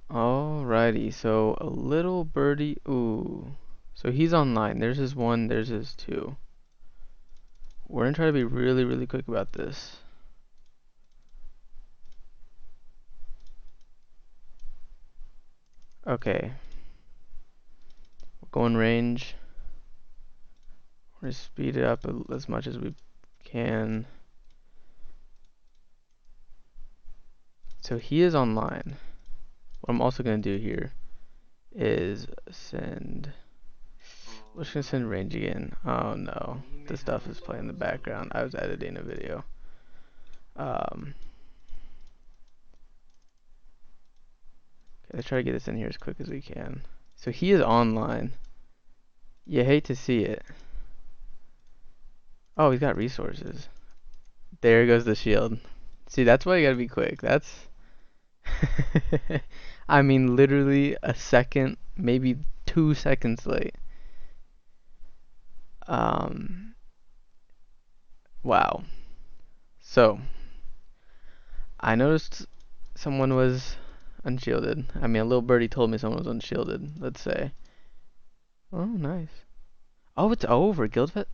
Alrighty, so a little birdie. Ooh. So he's online. There's his one, there's his two. We're gonna try to be really, really quick about this. Okay. We're going range. We're gonna speed it up as much as we can. So he is online. What I'm also gonna do here is send. We're just gonna send range again. Oh no, the stuff is playing in the background. I was editing a video. Okay, let's try to get this in here as quick as we can. So he is online. You hate to see it. Oh, he's got resources. There goes the shield. See, that's why you gotta be quick. That's I mean, literally a second, maybe 2 seconds late. Um, wow. So, I noticed someone was unshielded. I mean, a little birdie told me someone was unshielded, let's say. Oh, nice. Oh, it's over. Guildfed?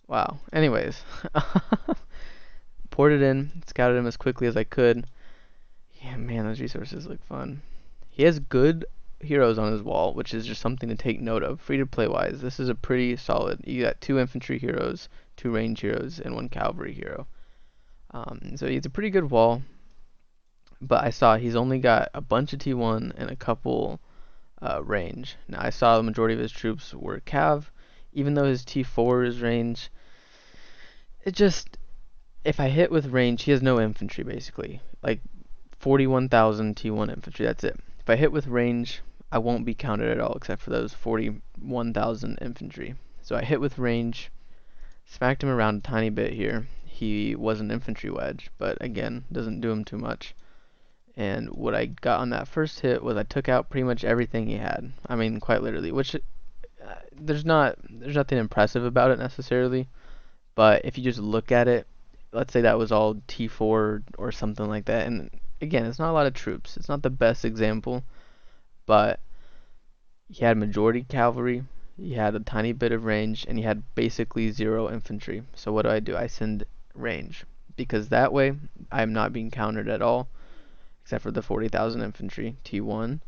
Wow. Anyways, poured it in, scouted him as quickly as I could. Yeah, man, those resources look fun. He has good heroes on his wall, which is just something to take note of. Free to play wise, this is a pretty solid. You got 2 infantry heroes, 2 range heroes, and 1 cavalry hero. So he's a pretty good wall. But I saw he's only got a bunch of T1 and a couple range. Now I saw the majority of his troops were cav, even though his T4 is range. It just, if I hit with range, he has no infantry basically. Like 41,000 T1 infantry, that's it. If I hit with range, I won't be counted at all except for those 41,000 infantry. So I hit with range, smacked him around a tiny bit here. He was an infantry wedge, but again, doesn't do him too much. And what I got on that first hit was I took out pretty much everything he had. I mean, quite literally, which there's nothing impressive about it necessarily, but if you just look at it, let's say that was all T4 or something like that, and again, it's not a lot of troops. It's not the best example, but he had majority cavalry, he had a tiny bit of range, and he had basically zero infantry. So what do? I send range, because that way I'm not being countered at all, except for the 40,000 infantry T1,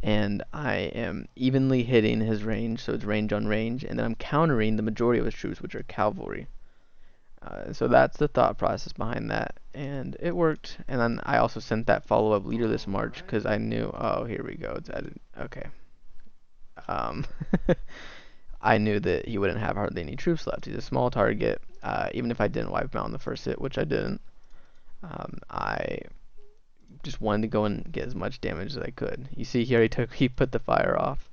and I am evenly hitting his range, so it's range on range, and then I'm countering the majority of his troops, which are cavalry. So that's the thought process behind that, and it worked. And then I also sent that follow-up leaderless march because I knew, oh, here we go, it's added. Okay. Um, I knew that he wouldn't have hardly any troops left. He's a small target. Even if I didn't wipe him out on the first hit, which I didn't, I just wanted to go and get as much damage as I could. You see here he put the fire off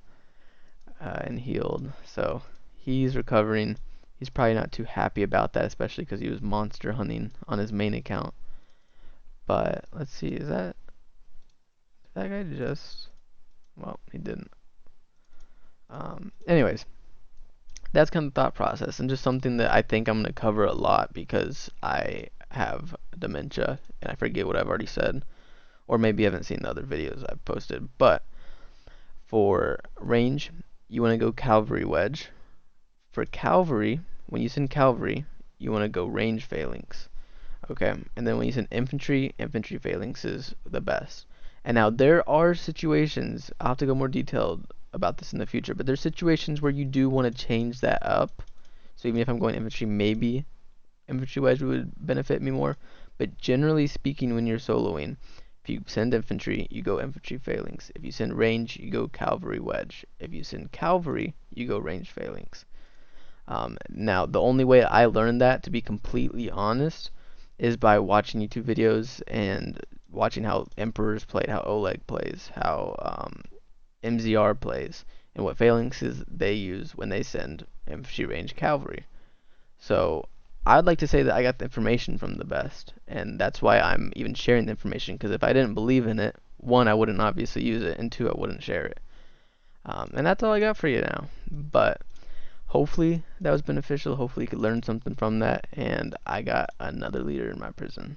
and healed. So he's recovering. He's probably not too happy about that, especially because he was monster hunting on his main account. But let's see, is that guy just? Well, he didn't. Anyways, that's kind of the thought process, and just something that I think I'm gonna cover a lot because I have dementia and I forget what I've already said, or maybe you haven't seen the other videos I've posted. But for range, you want to go cavalry wedge. For cavalry, when you send cavalry, you want to go range phalanx. Okay, and then when you send infantry, infantry phalanx is the best. And now there are situations, I'll have to go more detailed about this in the future, but there's situations where you do want to change that up. So even if I'm going infantry, maybe infantry wedge would benefit me more. But generally speaking, when you're soloing, if you send infantry, you go infantry phalanx. If you send range, you go cavalry wedge. If you send cavalry, you go range phalanx. Now, the only way I learned that, to be completely honest, is by watching YouTube videos and watching how Emperors played, how Oleg plays, how MZR plays, and what phalanxes they use when they send infantry range cavalry. So I'd like to say that I got the information from the best, and that's why I'm even sharing the information, because if I didn't believe in it, one, I wouldn't obviously use it, and two, I wouldn't share it. And that's all I got for you now. But hopefully that was beneficial. Hopefully you could learn something from that, and I got another leader in my prison.